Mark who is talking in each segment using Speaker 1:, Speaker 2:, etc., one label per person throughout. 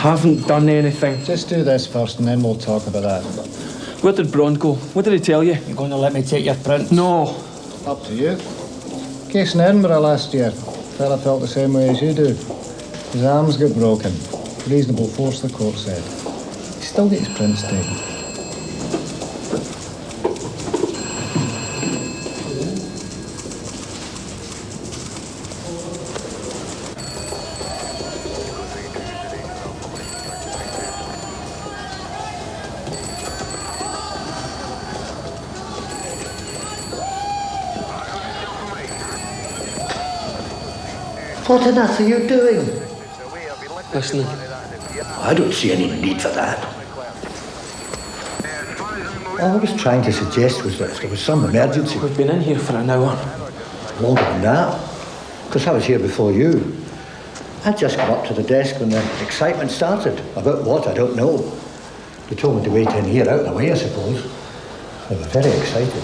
Speaker 1: haven't done anything.
Speaker 2: Just do this first and then we'll talk about that.
Speaker 1: Where did Brond go? What did he tell you?
Speaker 2: You going to let me take your prints?
Speaker 1: No.
Speaker 2: Up to you. Case in Edinburgh last year. Fella felt the same way as you do. His arms got broken. Reasonable force, the court said. He still gets his prints taken.
Speaker 3: What on earth are you doing?
Speaker 1: Listening.
Speaker 3: I don't see any need for that. All I was trying to suggest was that if there was some emergency...
Speaker 1: We've been in here for an hour.
Speaker 3: Longer than that, because I was here before you. I'd just come up to the desk when the excitement started. About what, I don't know. They told me to wait in here, out of the way, I suppose. They were very excited.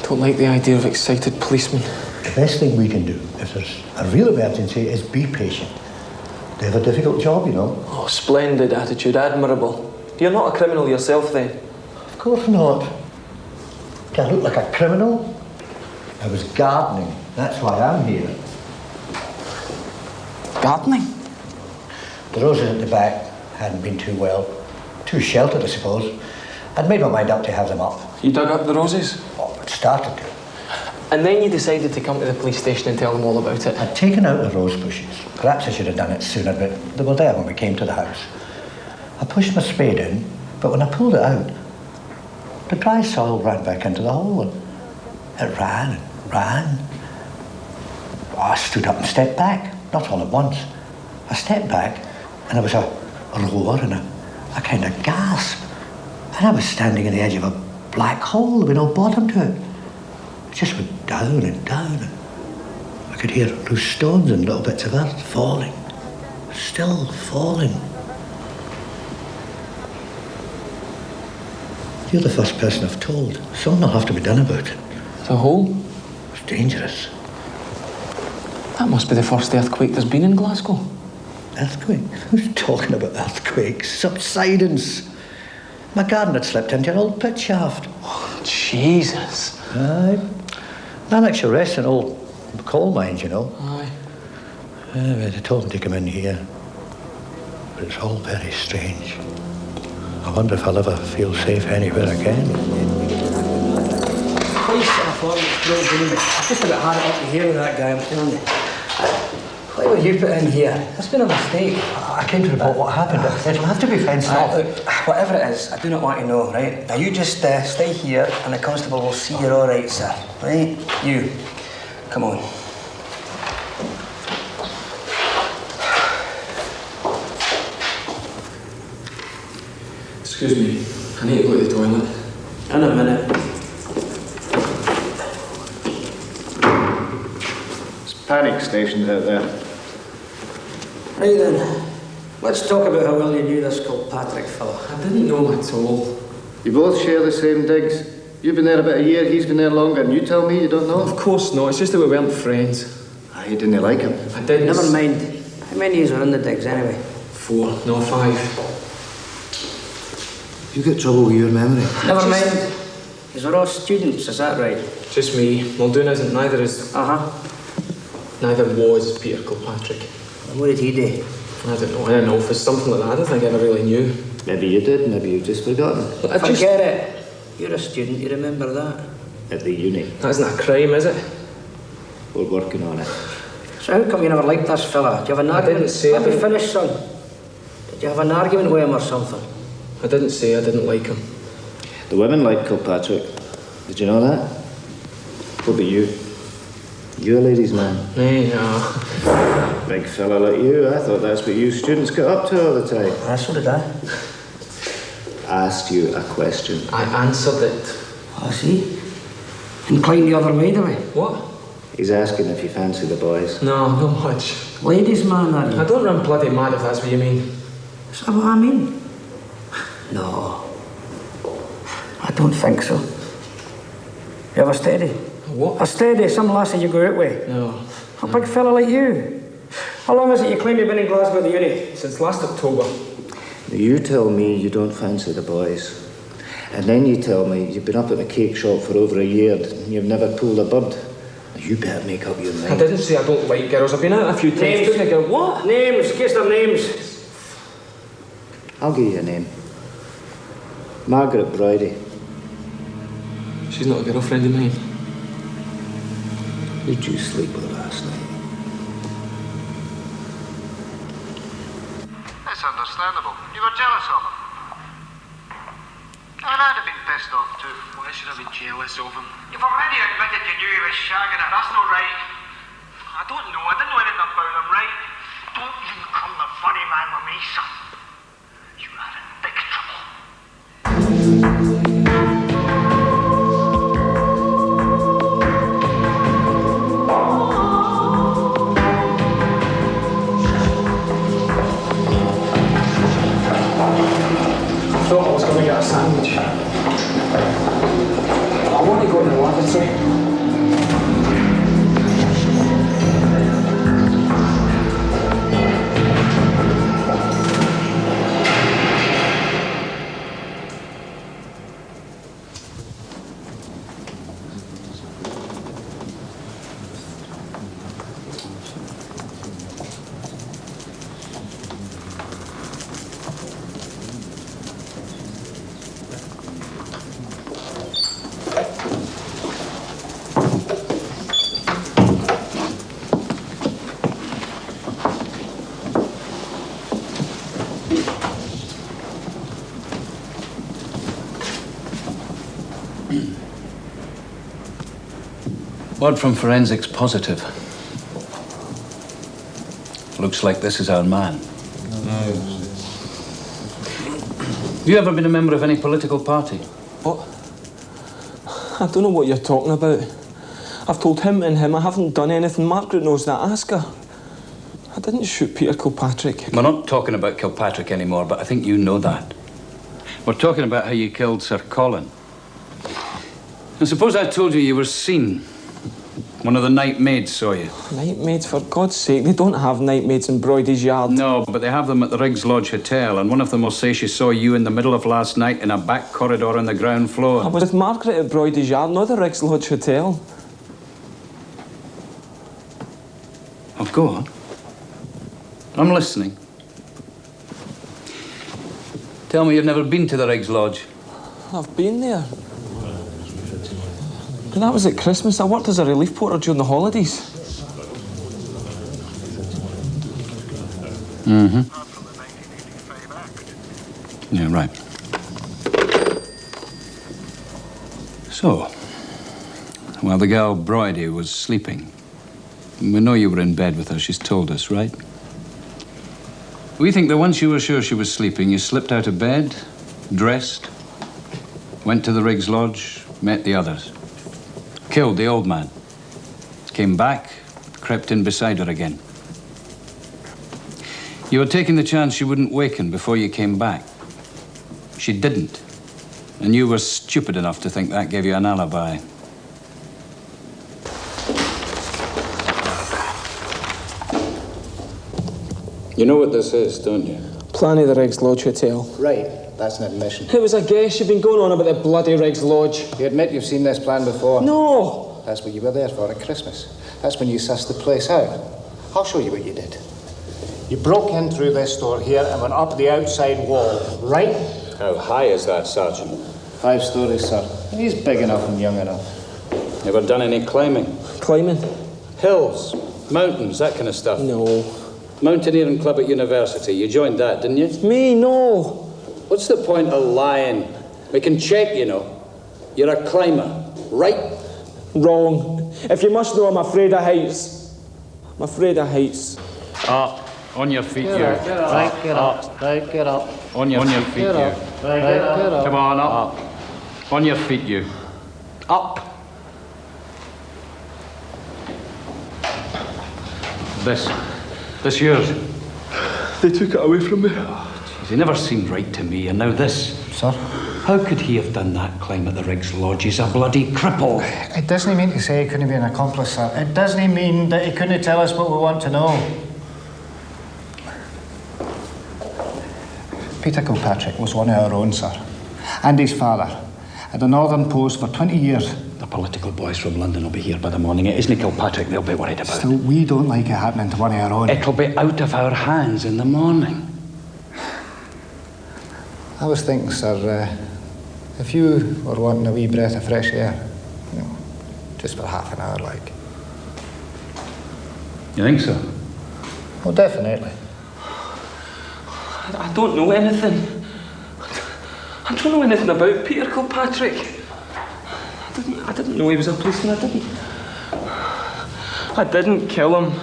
Speaker 1: Don't like the idea of excited policemen.
Speaker 3: The best thing we can do, if there's a real emergency, is be patient. They have a difficult job, you know.
Speaker 1: Oh, splendid attitude, admirable. You're not a criminal yourself, then?
Speaker 3: Of course not. Do I look like a criminal? I was gardening. That's why I'm here.
Speaker 1: Gardening?
Speaker 3: The roses at the back hadn't been too well. Too sheltered, I suppose. I'd made my mind up to have them up.
Speaker 1: You dug up the roses?
Speaker 3: Oh, it started to.
Speaker 1: And then you decided to come to the police station and tell them all about it?
Speaker 3: I'd taken out the rose bushes. Perhaps I should have done it sooner, but they were there when we came to the house. I pushed my spade in, but when I pulled it out, the dry soil ran back into the hole. And it ran and ran. Oh, I stood up and stepped back, not all at once. I stepped back, and there was a roar and a kind of gasp. And I was standing on the edge of a black hole with no bottom to it. It just went down and down, and I could hear loose stones and little bits of earth falling, still falling. You're the first person I've told. Something will have to be done about it.
Speaker 1: The hole?
Speaker 3: It's dangerous.
Speaker 1: That must be the first earthquake there's been in Glasgow.
Speaker 3: Earthquake? Who's talking about earthquakes? Subsidence. My garden had slipped into an old pit shaft.
Speaker 1: Oh, Jesus.
Speaker 3: Aye. Lanarkshire rests in old coal mines, you know.
Speaker 1: Aye.
Speaker 3: They told me to come in here. But it's all very strange. I wonder if I'll ever feel safe anywhere again.
Speaker 4: Police informant's broke in. I've just about had it up to here with that guy, I'm telling you. Why were you put in here? That's been a mistake.
Speaker 3: I came to report what happened. It'll have to be fenced off.
Speaker 4: Look, whatever it is, I do not want to know, right? Now you just stay here and the constable will see you're all right, sir. Right? You. Come on.
Speaker 1: Excuse me, I need to go to the toilet.
Speaker 4: In a minute.
Speaker 2: There's panic stations out there.
Speaker 4: Right then. Let's talk about how well you knew this Kilpatrick fella.
Speaker 1: I didn't know him at all.
Speaker 2: You both share the same digs. You've been there about a year, he's been there longer, and you tell me you don't know?
Speaker 1: Of course not, it's just that we weren't friends.
Speaker 2: You didn't like him?
Speaker 1: I didn't.
Speaker 4: Never mind. How many years were in the digs anyway?
Speaker 1: 4, no 5.
Speaker 3: You get trouble with your memory.
Speaker 4: Never mind. These are all students, is that right?
Speaker 1: Just me. Muldoon isn't, neither is... Neither was Peter Kilpatrick.
Speaker 4: And what did he do?
Speaker 1: I don't know, in an office, something like that. I don't think I ever really knew.
Speaker 2: Maybe you did, maybe you've just forgotten.
Speaker 4: Forget it. You're a student, you remember that?
Speaker 2: At the uni.
Speaker 1: That isn't a crime, is it?
Speaker 2: We're working on it.
Speaker 4: So how come you never liked this fella? Do you have an argument?
Speaker 1: didn't say
Speaker 4: Let me
Speaker 1: it.
Speaker 4: finish, son. Did you have an argument with him or something?
Speaker 1: I didn't say I didn't like him.
Speaker 2: The women liked Kilpatrick. Did you know that? What about you? You're a ladies' man.
Speaker 1: No.
Speaker 2: Big fella like you, I thought that's what you students got up to all the time.
Speaker 4: So did I.
Speaker 2: Asked you a question.
Speaker 1: I answered it.
Speaker 4: I see. Inclined the other way, do I?
Speaker 1: What?
Speaker 2: He's asking if you fancy the boys.
Speaker 1: No, not much.
Speaker 4: Ladies' man, are you?
Speaker 1: I don't run bloody mad if that's what you mean.
Speaker 4: Is that what I mean? No. I don't think so. You have a steady?
Speaker 1: What?
Speaker 4: A steady, some lassie you go out with.
Speaker 1: No.
Speaker 4: A big fella like you. How long is it you claim you've been in Glasgow at the uni?
Speaker 1: Since last October.
Speaker 2: You tell me you don't fancy the boys. And then you tell me you've been up at the cake shop for over a year and you've never pulled a bird. You better make up your mind.
Speaker 1: I didn't say I don't like girls. I've been out a few times.
Speaker 5: Names.
Speaker 1: I go, what?
Speaker 5: Names, guess their names.
Speaker 2: I'll give you a name. Margaret Bridie.
Speaker 1: She's not a girlfriend of mine.
Speaker 2: Who'd you sleep with last night?
Speaker 6: That's understandable. You were jealous of him. And I'd have been pissed off too.
Speaker 5: Why should I be jealous of him?
Speaker 6: You've already admitted you knew he was shagging her. That's not right.
Speaker 5: I don't know. I didn't know anything about him, right?
Speaker 6: Don't you come the funny man with me, son. You are in big trouble.
Speaker 1: I thought I was going to get a sandwich. I want to go in the lavatory.
Speaker 7: Word from forensics positive. Looks like this is our man. Have you ever been a member of any political party?
Speaker 1: What? I don't know what you're talking about. I've told him and him I haven't done anything. Margaret knows that. Ask her. I didn't shoot Peter Kilpatrick.
Speaker 7: We're not talking about Kilpatrick anymore, but I think you know that. We're talking about how you killed Sir Colin. And suppose I told you you were seen. One of the night maids saw you.
Speaker 1: Night maids, for God's sake. They don't have night maids in Broidy's yard.
Speaker 7: No, but they have them at the Riggs Lodge Hotel, and one of them will say she saw you in the middle of last night in a back corridor on the ground floor.
Speaker 1: I was with Margaret at Broidy's yard, not the Riggs Lodge Hotel.
Speaker 7: Oh, go on. I'm listening. Tell me you've never been to the Riggs Lodge.
Speaker 1: I've been there. But that was at Christmas. I worked as a relief porter during the holidays.
Speaker 7: Mm-hmm. Yeah, right. So, while the girl Bridie was sleeping, we know you were in bed with her. She's told us, right? We think that once you were sure she was sleeping, you slipped out of bed, dressed, went to the Riggs Lodge, met the others. Killed the old man. Came back, crept in beside her again. You were taking the chance she wouldn't waken before you came back. She didn't. And you were stupid enough to think that gave you an alibi. You know what this is, don't you?
Speaker 1: Plan of the Riggs Lodge Hotel.
Speaker 2: Right, that's an admission.
Speaker 1: It was a guess. You've been going on about the bloody Riggs Lodge.
Speaker 2: You admit you've seen this plan before?
Speaker 1: No!
Speaker 2: That's what you were there for at Christmas. That's when you sussed the place out. I'll show you what you did. You broke in through this door here and went up the outside wall, right?
Speaker 7: How high is that, Sergeant?
Speaker 2: 5 stories, sir. He's big enough and young enough.
Speaker 7: Never done any climbing?
Speaker 1: Climbing?
Speaker 7: Hills, mountains, that kind of stuff?
Speaker 1: No.
Speaker 7: Mountaineering club at university. You joined that, didn't you?
Speaker 1: Me? No.
Speaker 7: What's the point of lying? We can check, you know. You're a climber, right?
Speaker 1: Wrong. If you must know, I'm afraid of heights. I'm afraid of heights.
Speaker 7: Up. On your feet, you.
Speaker 2: Right, get up. Right, get up.
Speaker 7: On your feet, you.
Speaker 2: Right, get up.
Speaker 7: Come on, up. On your feet, you. Up. This yours?
Speaker 1: They took it away from me.
Speaker 7: Jeez, he never seemed right to me, and now this.
Speaker 2: Sir?
Speaker 7: How could he have done that climb at the Riggs Lodge? He's a bloody cripple.
Speaker 2: It doesn't mean to say he couldn't be an accomplice, sir. It doesn't mean that he couldn't tell us what we want to know. Peter Kilpatrick was one of our own, sir. And his father. At the Northern Post for 20 years.
Speaker 8: The political boys from London will be here by the morning. It isn't Kilpatrick they'll be worried about.
Speaker 2: Still, we don't like it happening to one of our own.
Speaker 8: It'll be out of our hands in the morning.
Speaker 2: I was thinking, sir, if you were wanting a wee breath of fresh air, you know, just for half an hour, like.
Speaker 8: You think so?
Speaker 2: Oh, definitely.
Speaker 1: I don't know anything. I don't know anything about Peter Kilpatrick. I didn't know he was a policeman. I didn't kill him.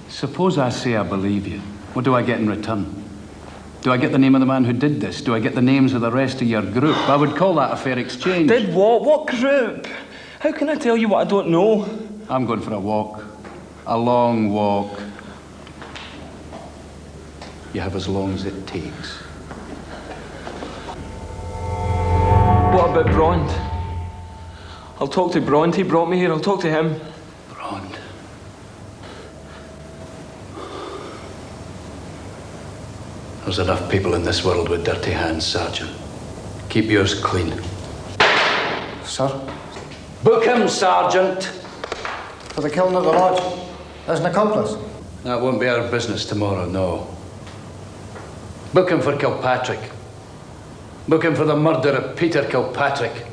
Speaker 7: Suppose I say I believe you. What do I get in return? Do I get the name of the man who did this? Do I get the names of the rest of your group? I would call that a fair exchange.
Speaker 1: Did what? What group? How can I tell you what I don't know?
Speaker 7: I'm going for a walk. A long walk. You have as long as it takes.
Speaker 1: What about Brond? I'll talk to Brond. He brought me here. I'll talk to him.
Speaker 7: Brond. There's enough people in this world with dirty hands, Sergeant. Keep yours clean.
Speaker 2: Sir?
Speaker 8: Book him, Sergeant.
Speaker 2: For the killing of the lodge? As an accomplice?
Speaker 7: That won't be our business tomorrow, no. Book him for Kilpatrick. Book him for the murder of Peter Kilpatrick.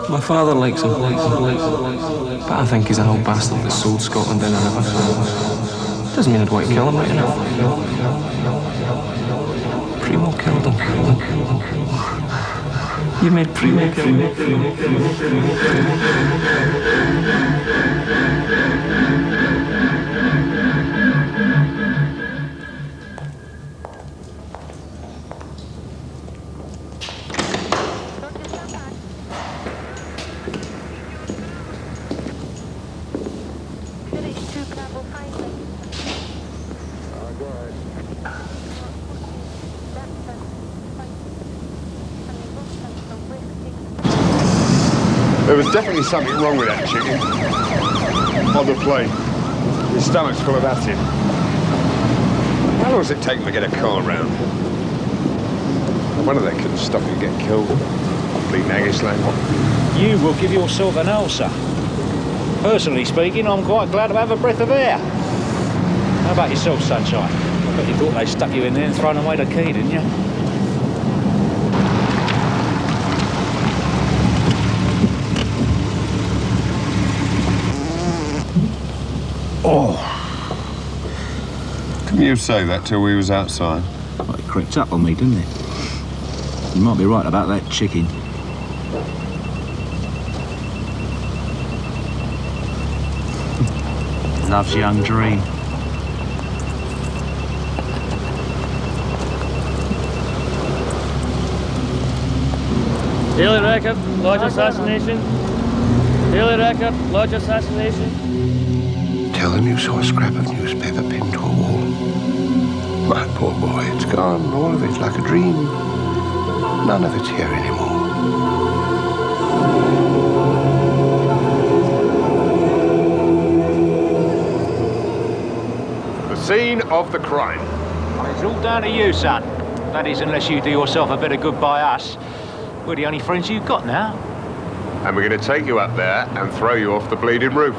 Speaker 1: My father likes him, but I think he's an old bastard that sold Scotland in a river. Doesn't mean I'd want to kill him right now. Primo killed him. You made Primo kill him.
Speaker 9: There was definitely something wrong with that chicken. On the plane. His stomach's full of acid. How long does it take him to get a car round? I wonder they couldn't stop him getting killed. Complete Nagisland.
Speaker 10: You will give yourself an ulcer. Personally speaking, I'm quite glad to have a breath of air. How about yourself, Sunshine? I bet you thought they stuck you in there and thrown away the key, didn't you?
Speaker 9: Oh. Couldn't you say that till we was outside?
Speaker 8: Well, it crept up on me, didn't it? You might be right about that chicken. Loves young dream.
Speaker 11: Daily record, lodge assassination. Daily record, lodge assassination. Tell them you saw a scrap of newspaper pinned to a wall. My poor boy, it's gone, all of it, like a dream. None of it's here anymore.
Speaker 9: The scene of the crime.
Speaker 10: It's all down to you, son. That is, unless you do yourself a bit of good by us. We're the only friends you've got now.
Speaker 9: And we're going to take you up there and throw you off the bleeding roof.